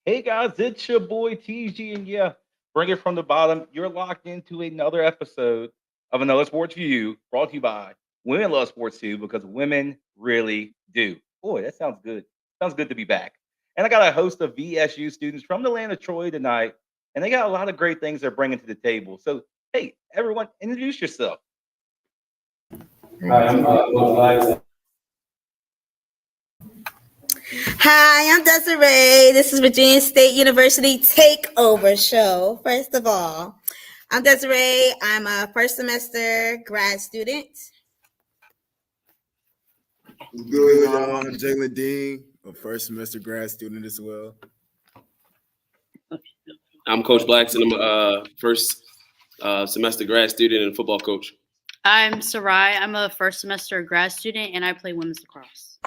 Hey guys, it's your boy TG, and yeah, bring it from the bottom. You're locked into another episode of Another Sports View, brought to you by Women Love Sports Too, because women really do. Boy, that sounds good. Sounds good to be back. And I got a host of VSU students from the land of Troy tonight, and they got a lot of great things they're bringing to the table. So, hey, everyone, introduce yourself. Hi, I'm Coach Black. Hi, I'm Desiree. This is Virginia State University Takeover Show. First of all, I'm Desiree. I'm a first semester grad student. What's good, y'all? I'm Jalen Dean, a first semester grad student as well. I'm Coach Blackson. I'm a first semester grad student and football coach. I'm Sarai. I'm a first semester grad student and I play women's lacrosse.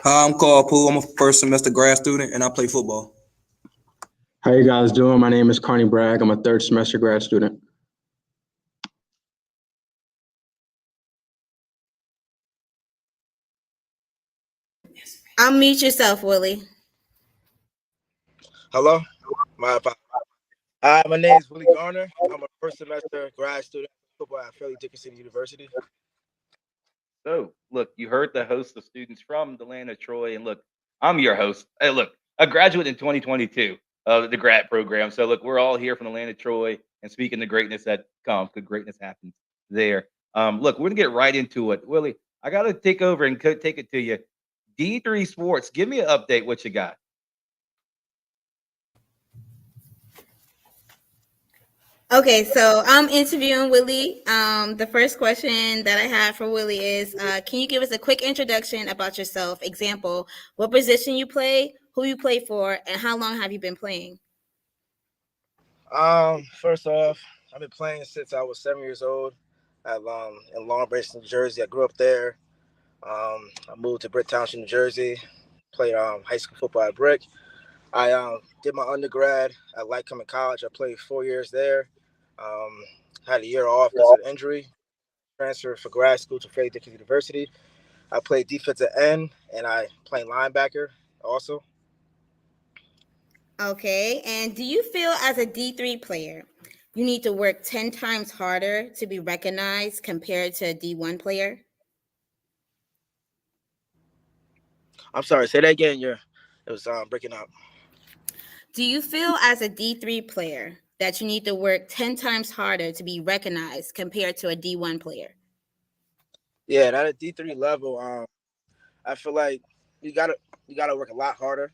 Hi, I'm Carl Poole. I'm a first semester grad student and I play football. How you guys doing? My name is Carney Bragg. I'm a third semester grad student. Unmute yourself, Willie. Hello, my name is Willie Garner. I'm a first semester grad student football at Fairleigh Dickinson University. So, look, you heard the host of students from the land of Troy, and look, I'm your host. Hey, look, a graduate in 2022 of the grad program. So, look, we're all here from the land of Troy and speaking the greatness that comes, because greatness happens there. Look, we're gonna get right into it. Willie, I gotta take over and take it to you. D3 Sports, give me an update. What you got? Okay, so I'm interviewing Willie. The first question that I have for Willie is, can you give us a quick introduction about yourself? Example, what position you play, who you play for, and how long have you been playing? First off, I've been playing since I was 7 years old in Long Branch, New Jersey. I grew up there. I moved to Brick Township, New Jersey. Played high school football at Brick. I did my undergrad at Lycoming College. I played 4 years there. Had a year off because of injury. Transferred for grad school to Fairleigh Dickinson University. I played defensive end and I played linebacker also. Okay, and do you feel as a D3 player, you need to work 10 times harder to be recognized compared to a D1 player? I'm sorry, say that again. It was breaking up. Do you feel as a D3 player that you need to work 10 times harder to be recognized compared to a D1 player? Yeah, at a D3 level, I feel like you gotta work a lot harder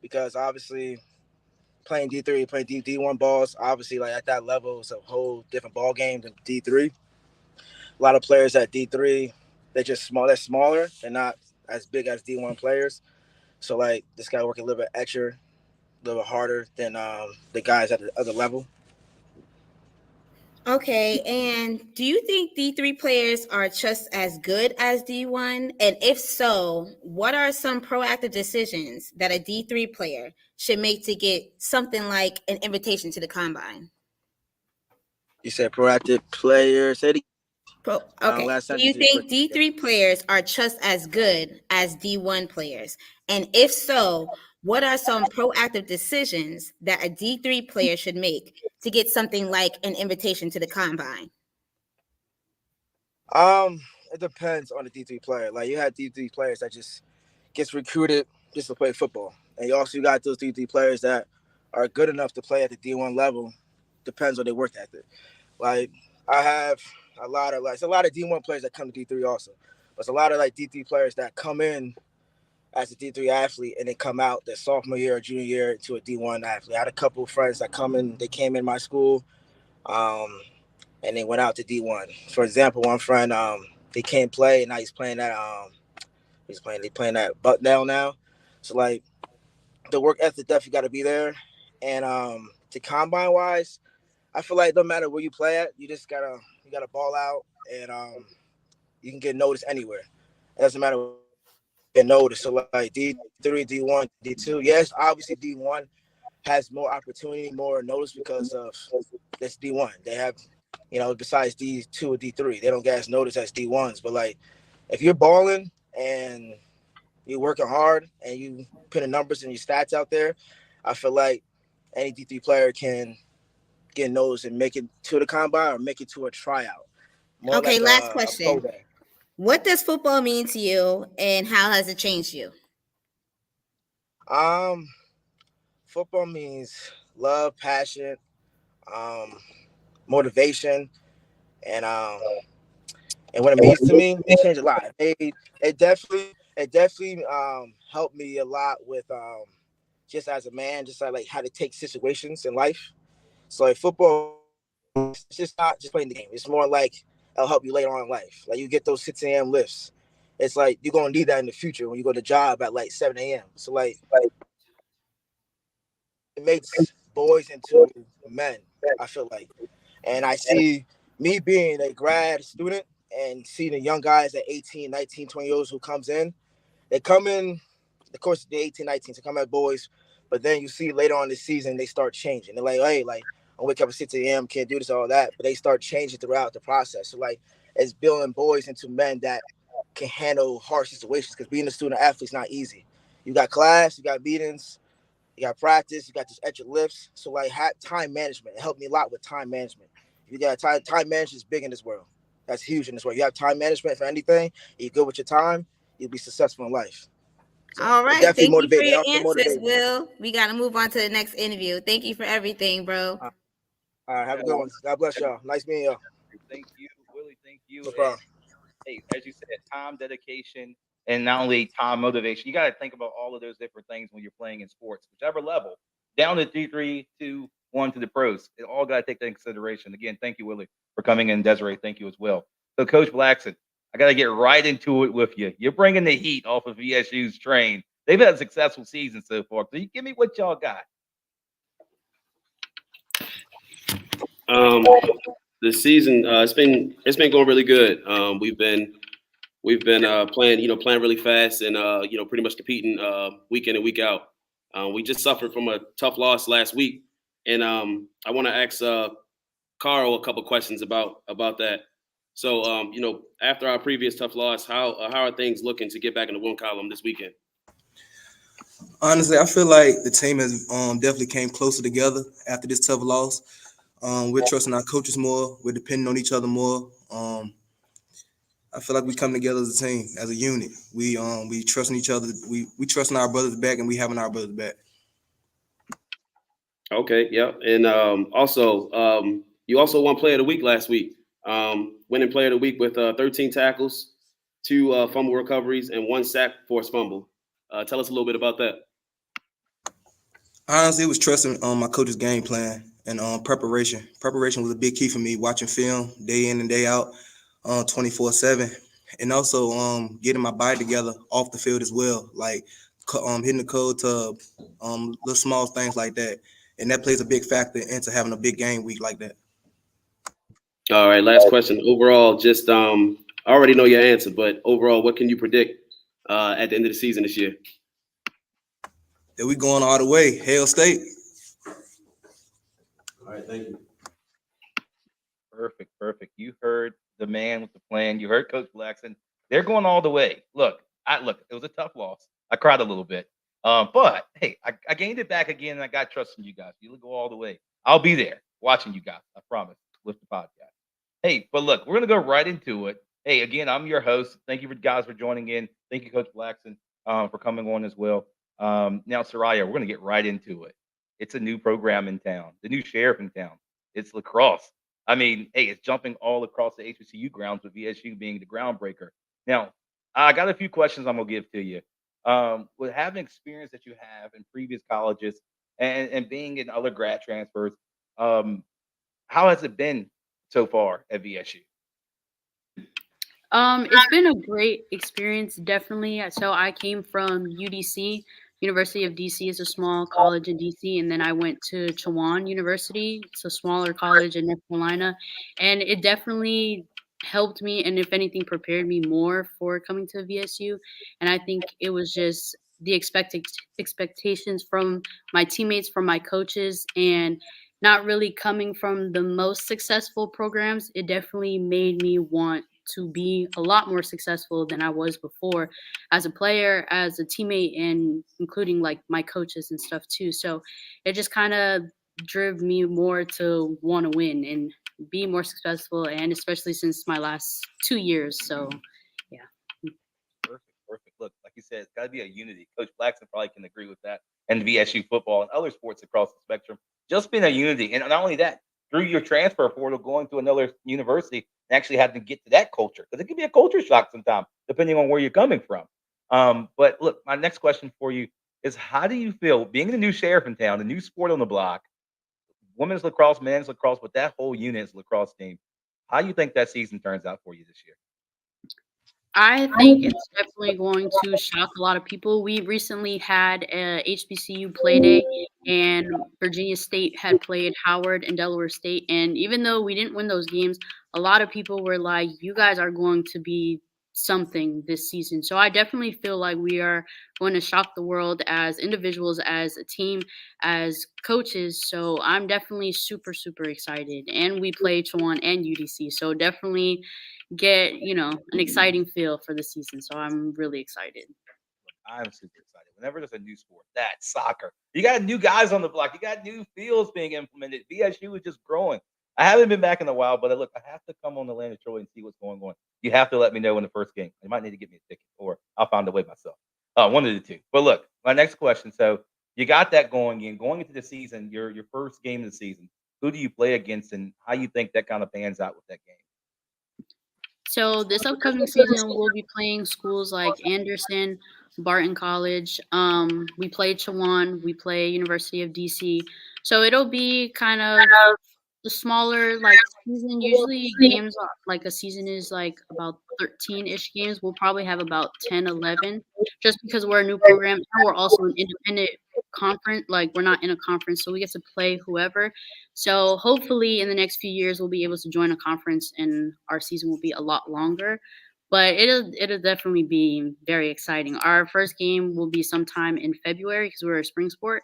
because obviously playing D3, playing D1 balls, obviously like at that level it's a whole different ball game than D3. A lot of players at D3, they're just small. They're smaller. They're not as big as D1 players. So like this guy work a little bit extra, a little bit harder than the guys at the other level. Okay, and do you think D3 players are just as good as D1? And if so, what are some proactive decisions that a D3 player should make to get something like an invitation to the combine? You said proactive players. Say it Okay. Do you think D3 players are just as good as D1 players? And if so, what are some proactive decisions that a D3 player should make to get something like an invitation to the combine? It depends on the D3 player. Like you have D3 players that just gets recruited just to play football. And you also got those D3 players that are good enough to play at the D1 level. Depends on their work ethic. Like I have it's a lot of D1 players that come to D3 also. But it's a lot of like D3 players that come in as a D3 athlete and then come out their sophomore year or junior year to a D1 athlete. I had a couple of friends that they came in my school, and they went out to D1. For example, one friend, he can't play and now he's playing at Bucknell now. So like the work ethic definitely got to be there. And to combine wise, I feel like no matter where you play at, you gotta ball out and you can get noticed anywhere. It doesn't matter what you get noticed. So like D3, D1, D2. Yes, obviously D1 has more opportunity, more notice because of this D1. They have, besides D2 or D3, they don't get as noticed as D1s. But like if you're balling and you're working hard and you putting numbers and your stats out there, I feel like any D3 player can get noticed and make it to the combine or make it to a tryout. More Okay, like last a question. pro day. What does football mean to you, and how has it changed you? Football means love, passion, motivation, and what it means to me, it changed a lot. It definitely helped me a lot with just as a man, just like how to take situations in life. So like football, it's just not just playing the game. It's more like it'll help you later on in life. Like you get those 6 a.m. lifts. It's like you're gonna need that in the future when you go to job at like 7 a.m. So like it makes boys into men, I feel like. And I see me being a grad student and seeing the young guys at 18, 19, 20 years who comes in. They come in, of course, they're 18, 19, so come at boys. But then you see later on this season, they start changing. They're like, hey, like, I wake up at 6 a.m., can't do this, all that. But they start changing throughout the process. So, like, it's building boys into men that can handle harsh situations because being a student athlete is not easy. You got class, you got meetings, you got practice, you got this extra lifts. So, like, time management. It helped me a lot with time management. You got time management is big in this world. That's huge in this world. You have time management for anything, you're good with your time, you'll be successful in life. So All right. definitely Thank you for motivating. your Also answers, motivating. Will. We got to move on to the next interview. Thank you for everything, bro. All right, have a good one. God bless y'all. Nice meeting y'all. Thank you, Willie. Thank you. No problem. Hey, as you said, time, dedication, and not only time, motivation. You got to think about all of those different things when you're playing in sports, whichever level, down to D3, 2, 1 to the pros. It all got to take that into consideration. Again, thank you, Willie, for coming in. Desiree, thank you as well. So, Coach Blackson, I got to get right into it with you. You're bringing the heat off of VSU's train. They've had a successful season so far. So, you give me what y'all got. The season it's been going really good. We've been playing really fast and pretty much competing week in and week out. We just suffered from a tough loss last week, and I want to ask Carl a couple questions about that. So after our previous tough loss, how are things looking to get back in the win column this weekend? Honestly, I feel like the team has definitely came closer together after this tough loss. We're trusting our coaches more. We're depending on each other more. I feel like we come together as a team, as a unit. We trusting each other. We trusting our brothers back, and we having our brothers back. Okay, yeah, and you also won Player of the Week last week. Winning Player of the Week with 13 tackles, 2 fumble recoveries, and 1 sack forced fumble. Tell us a little bit about that. Honestly, it was trusting my coach's game plan and preparation. Preparation was a big key for me, watching film day in and day out, 24/7. And also getting my body together off the field as well, like hitting the code to little small things like that. And that plays a big factor into having a big game week like that. All right, last question. Overall, just I already know your answer, but overall, what can you predict at the end of the season this year? That we going all the way. Hail State. All right, thank you. Perfect. You heard the man with the plan. You heard Coach Blackson. They're going all the way. Look, it was a tough loss. I cried a little bit. But hey, I gained it back again, and I got trust in you guys. You'll go all the way. I'll be there watching you guys. I promise. With the podcast. Hey, but look, we're gonna go right into it. Hey, again, I'm your host. Thank you guys for joining in. Thank you, Coach Blackson, for coming on as well. Now, Soraya, we're gonna get right into it. It's a new program in town. The new sheriff in town. It's lacrosse. I mean, hey, it's jumping all across the HBCU grounds with VSU being the groundbreaker. Now, I got a few questions I'm gonna give to you. With having experience that you have in previous colleges and being in other grad transfers, how has it been so far at VSU? It's been a great experience, definitely. So I came from UDC, University of DC is a small college in DC, and then I went to Chowan University. It's a smaller college in North Carolina, and it definitely helped me, and if anything, prepared me more for coming to VSU. And I think it was just the expectations from my teammates, from my coaches, and not really coming from the most successful programs. It definitely made me want to be a lot more successful than I was before as a player, as a teammate, and including like my coaches and stuff too. So it just kind of drove me more to want to win and be more successful, and especially since my last 2 years. So yeah. Perfect. Look, like you said, it's got to be a unity. Coach Blackson probably can agree with that. And the VSU football and other sports across the spectrum, just being a unity. And not only that, through your transfer portal, going to another university, and actually having to get to that culture, because it can be a culture shock sometimes, depending on where you're coming from. But look, my next question for you is, how do you feel being the new sheriff in town, the new sport on the block, women's lacrosse, men's lacrosse, with that whole unit's lacrosse team? How do you think that season turns out for you this year? I think it's definitely going to shock a lot of people. We recently had a HBCU play day, and Virginia State had played Howard and Delaware State. And even though we didn't win those games, a lot of people were like, "You guys are going to be something this season." So I definitely feel like we are going to shock the world as individuals, as a team, as coaches. So I'm definitely super, super excited. And we play Chowan and UDC. So definitely get, an exciting feel for the season. So I'm really excited. I'm super excited. Whenever there's a new sport, that's soccer. You got new guys on the block. You got new fields being implemented. VSU is just growing. I haven't been back in a while, but look, I have to come on the land of Troy and see what's going on. You have to let me know in the first game. You might need to get me a ticket, or I'll find a way myself. One of the two. But look, my next question. So you got that going into the season, your first game of the season. Who do you play against, and how you think that kind of pans out with that game? So this upcoming season, we'll be playing schools like Anderson, Barton College. We play Chowan. We play University of DC. So it'll be kind of the smaller like season. Usually games are like a season is like about 13-ish games. We'll probably have about 10, 11, just because we're a new program and we're also an independent conference. Like we're not in a conference, so we get to play whoever. So hopefully in the next few years we'll be able to join a conference and our season will be a lot longer. But it'll definitely be very exciting. Our first game will be sometime in February because we're a spring sport.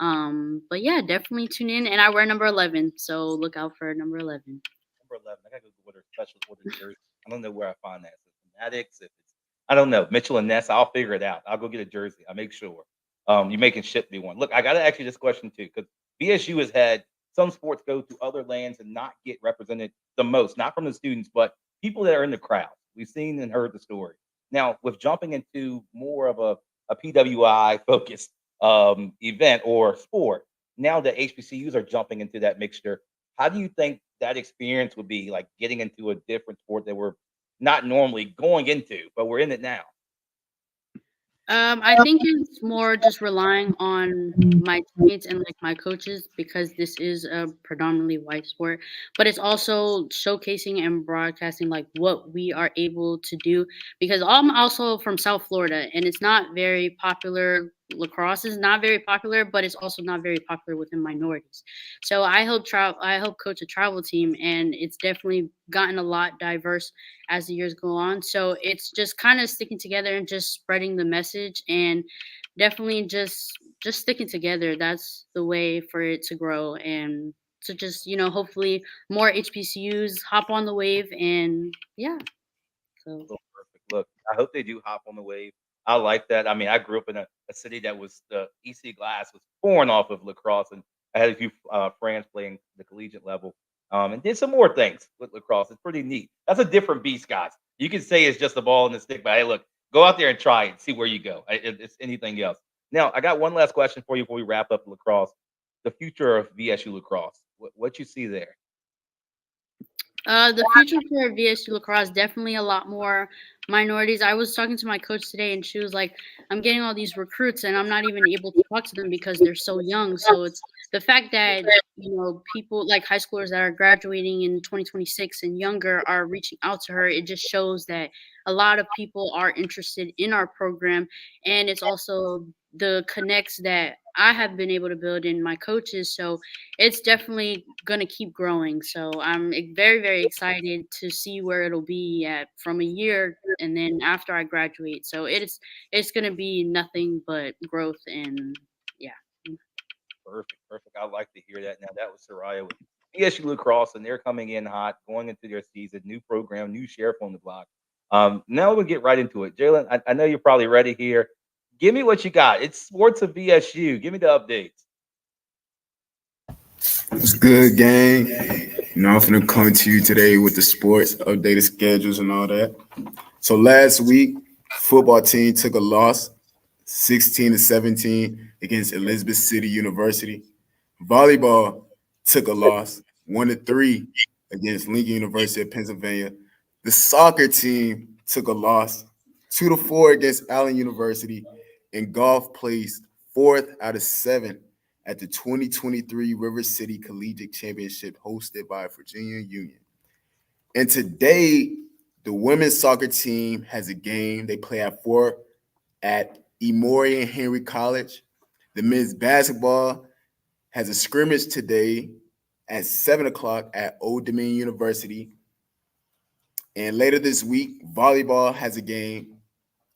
But yeah, definitely tune in. And I wear number 11, so look out for number 11. Number 11. I gotta go order special order jersey. I don't know where I find that. If it's Fanatics, if it's I don't know, Mitchell and Ness. I'll figure it out. I'll go get a jersey. I'll make sure. You making ship me one. Look, I gotta ask you this question too, because BSU has had some sports go to other lands and not get represented the most, not from the students, but people that are in the crowd. We've seen and heard the story. Now, with jumping into more of a PWI focused event or sport, now that HBCUs are jumping into that mixture, how do you think that experience would be like getting into a different sport that we're not normally going into, but we're in it now? I think it's more just relying on my teammates and like my coaches because this is a predominantly white sport, but it's also showcasing and broadcasting like what we are able to do because I'm also from South Florida and it's not very popular. Lacrosse is not very popular, but it's also not very popular within minorities. So I help coach a travel team and it's definitely gotten a lot diverse as the years go on. So it's just kind of sticking together and just spreading the message and definitely just sticking together. That's the way for it to grow and to just, hopefully more HBCUs hop on the wave and yeah. So Oh, perfect. Look, I hope they do hop on the wave. I like that. I mean, I grew up in a city that was the EC Glass was born off of lacrosse, and I had a few friends playing the collegiate level, and did some more things with lacrosse. It's pretty neat. That's a different beast, guys. You can say it's just a ball and a stick, but hey, look, go out there and try it, see where you go. It's anything else. Now, I got one last question for you before we wrap up lacrosse. The future of VSU lacrosse. What you see there? The future for VSU lacrosse definitely a lot more minorities. I was talking to my coach today, and she was like, "I'm getting all these recruits, and I'm not even able to talk to them because they're so young." So it's the fact that people like high schoolers that are graduating in 2026 and younger are reaching out to her. It just shows that a lot of people are interested in our program, and it's also the connects that I have been able to build in my coaches. So it's definitely going to keep growing. So I'm very, very excited to see where it'll be at from a year and then after I graduate. So it's going to be nothing but growth and yeah. Perfect. I like to hear that. Now that was Soraya with VSU lacrosse, and they're coming in hot, going into their season, new program, new sheriff on the block. Now we'll get right into it. Jalen, I know you're probably ready here. Give me what you got. It's sports of VSU. Give me the updates. It's good, gang. I'm finna come to you today with the sports, updated schedules, and all that. So last week, football team took a loss, 16-17 against Elizabeth City University. Volleyball took a loss, 1-3 against Lincoln University of Pennsylvania. The soccer team took a loss, 2-4 against Allen University, and golf placed 4th out of 7 at the 2023 River City Collegiate Championship hosted by Virginia Union. And today, the women's soccer team has a game. They play at 4 at Emory and Henry College. The men's basketball has a scrimmage today at 7 o'clock at Old Dominion University. And later this week, volleyball has a game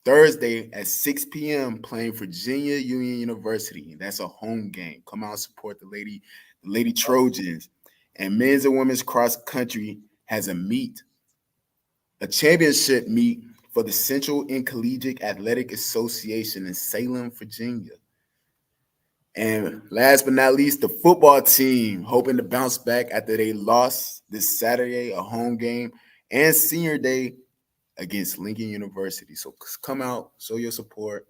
Thursday at 6 p.m. playing Virginia Union University. That's a home game. Come out and support the Lady Trojans. And men's and women's cross country has a championship meet for the Central Intercollegiate Athletic Association in Salem, Virginia. And last but not least, the football team hoping to bounce back after they lost this Saturday, a home game, and senior day against Lincoln University. So come out, show your support,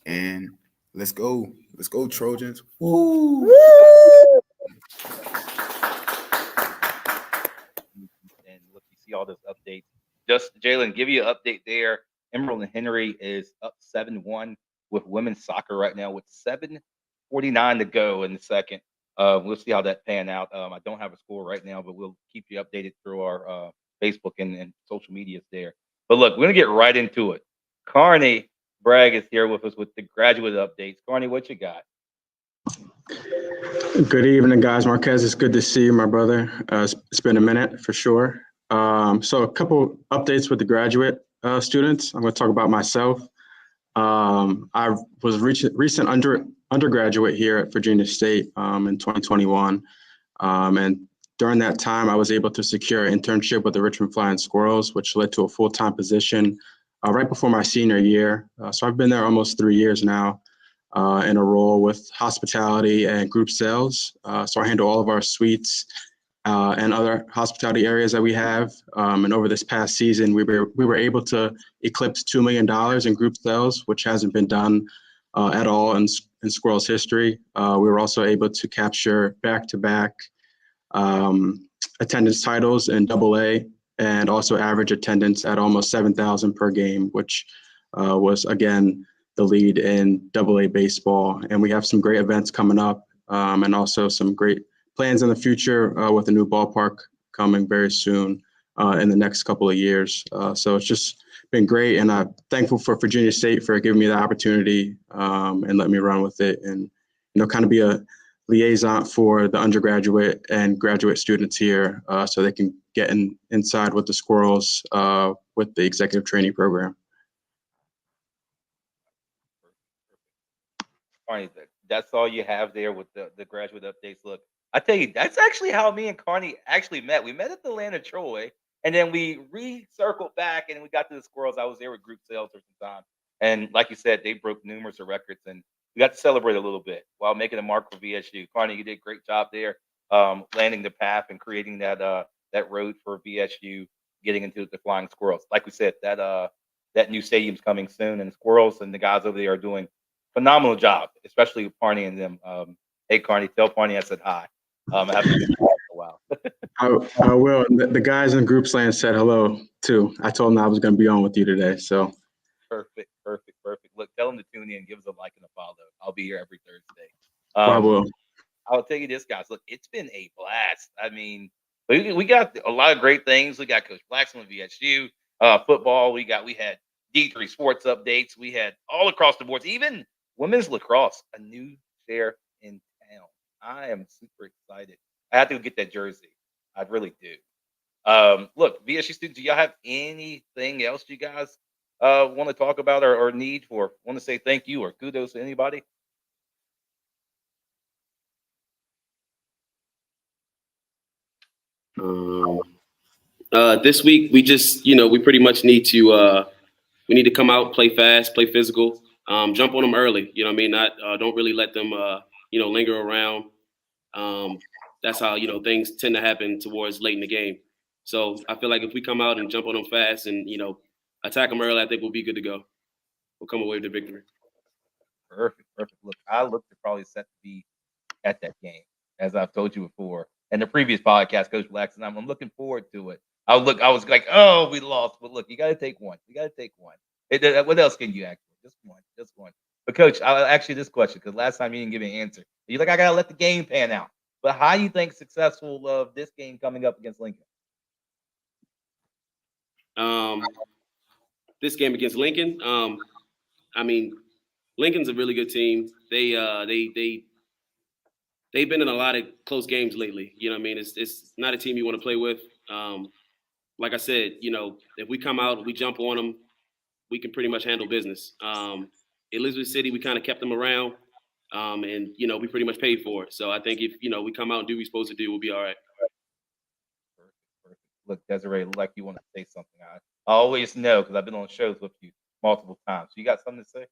and let's go. Let's go, Trojans. Woo! And look, you see all those updates. Just Jalen, give you an update there. Emerald and Henry is up 7-1 with women's soccer right now with 7:49 to go in the second. We'll see how that pan out. I don't have a score right now, but we'll keep you updated through our Facebook and social medias there. But look, we're gonna get right into it. Carney Bragg is here with us with the graduate updates. Carney, what you got? Good evening, guys. Marquez, it's good to see you, my brother. It's been a minute for sure. So a couple updates with the graduate students. I'm going to talk about myself. I was recent undergraduate here at Virginia State in 2021. And during that time, I was able to secure an internship with the Richmond Flying Squirrels, which led to a full-time position right before my senior year. So I've been there almost 3 years now in a role with hospitality and group sales. So I handle all of our suites and other hospitality areas that we have. And over this past season, we were able to eclipse $2 million in group sales, which hasn't been done at all in Squirrel's history. We were also able to capture back-to-back attendance titles in AA and also average attendance at almost 7,000 per game, which was, again, the lead in AA baseball. And we have some great events coming up and also some great plans in the future with a new ballpark coming very soon in the next couple of years. So it's just been great, and I'm thankful for Virginia State for giving me the opportunity and let me run with it and, kind of be a liaison for the undergraduate and graduate students here so they can get inside with the Squirrels with the executive training program. Carney, that's all you have there with the graduate updates. Look, I tell you, that's actually how me and Carney actually met. We met at the Atlanta Troy, and then we recircled back, and we got to the Squirrels. I was there with group sales for some time, and like you said, they broke numerous of records, and we got to celebrate a little bit while making a mark for VSU. Carney, you did a great job there, landing the path and creating that road for VSU, getting into the Flying Squirrels. Like we said, that new stadium's coming soon, and the Squirrels and the guys over there are doing phenomenal job, especially with Carney and them. Hey, Carney, tell Carney I said hi. I haven't been for a while. I will. The guys in group land said hello too. I told them I was going to be on with you today. So perfect. Look, tell them to tune in, give us a like and a follow. I'll be here every Thursday. I will. I'll tell you this, guys. Look, it's been a blast. I mean, we got a lot of great things. We got Coach Blackson with VSU football. We had D3 sports updates. We had all across the boards, even women's lacrosse, a new sheriff in town. I am super excited. I have to go get that jersey. I really do. Look, VSU students, do y'all have anything else you guys want to talk about or need for? Want to say thank you or kudos to anybody? This week we just, we pretty much need to come out, play fast, play physical, jump on them early. You know what I mean? Not don't really let them linger around. That's how things tend to happen towards late in the game. So I feel like if we come out and jump on them fast and attack them early, I think we'll be good to go. We'll come away with the victory. Perfect. Look, I look to probably set to be at that game, as I've told you before. In the previous podcast, Coach Black, and I'm looking forward to it. I was like, oh, we lost. But look, you got to take one. What else can you ask for? Just one. But, Coach, I'll ask you this question because last time you didn't give me an answer. You're like, I got to let the game pan out. But how do you think successful of this game coming up against Lincoln? This game against Lincoln, I mean, Lincoln's a really good team. They've been in a lot of close games lately. You know what I mean? It's not a team you want to play with. Like I said, if we come out, we jump on them, we can pretty much handle business. Elizabeth City, we kind of kept them around, and we pretty much paid for it. So I think if we come out and do what we're supposed to do, we'll be all right. Perfect. Look, Desiree, look like you want to say something. I always know because I've been on shows with you multiple times. You got something to say?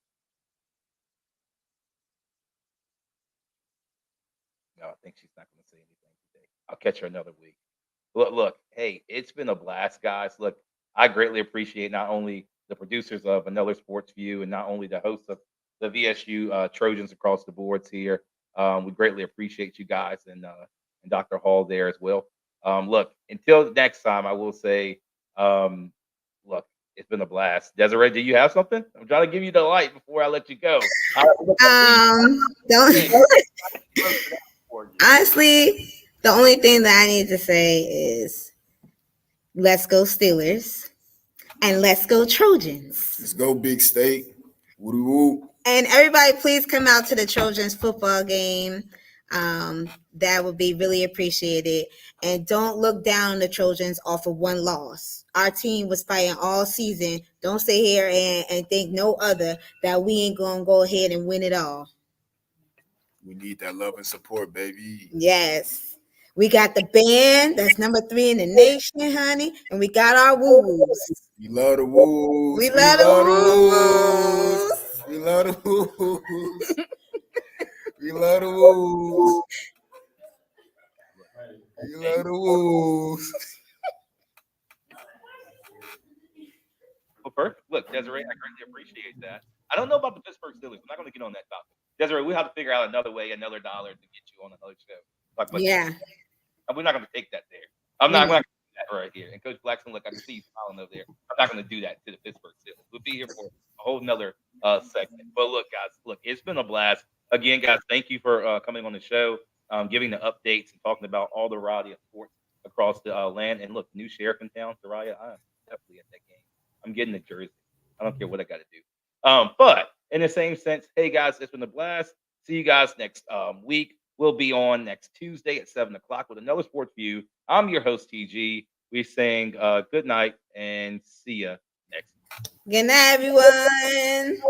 No, I think she's not going to say anything today. I'll catch her another week. Look, hey, it's been a blast, guys. Look, I greatly appreciate not only the producers of Another Sports View and not only the hosts of the VSU Trojans across the boards here. We greatly appreciate you guys and Dr. Hall there as well. Look, until next time, I will say, look, it's been a blast. Desiree, do you have something? I'm trying to give you the light before I let you go. Don't. Honestly, the only thing that I need to say is let's go Steelers and let's go Trojans. Let's go Big State. Woo woo. And everybody, please come out to the Trojans football game. That would be really appreciated. And don't look down on the Trojans off of one loss. Our team was fighting all season. Don't sit here and think no other that we ain't going to go ahead and win it all. We need that love and support, baby. Yes. We got the band that's number 3 in the nation, honey. And we got our woo-woos. We love the woos. We love the woo-woos. We love the woos. We love the woos. We love the woos. Well, perfect. Look, Desiree, I greatly appreciate that. I don't know about the Pittsburgh Steelers. I'm not going to get on that topic. Desiree, we have to figure out another way, another dollar to get you on another show. Yeah. We're not going to take that there. I'm not going to do that right here. And Coach Blackson, look, I can see you smiling over there. I'm not going to do that to the Pittsburgh Steelers. We'll be here for a whole nother segment. But look, guys, it's been a blast. Again, guys, thank you for coming on the show, giving the updates and talking about all the variety of sports across the land. And look, new sheriff in town, Soraya, I am definitely at that game. I'm getting a jersey. I don't care what I got to do. But in the same sense, hey, guys, it's been a blast. See you guys next week. We'll be on next Tuesday at 7 o'clock with another Sports View. I'm your host, TG. We're saying good night and see ya next week. Good night, everyone.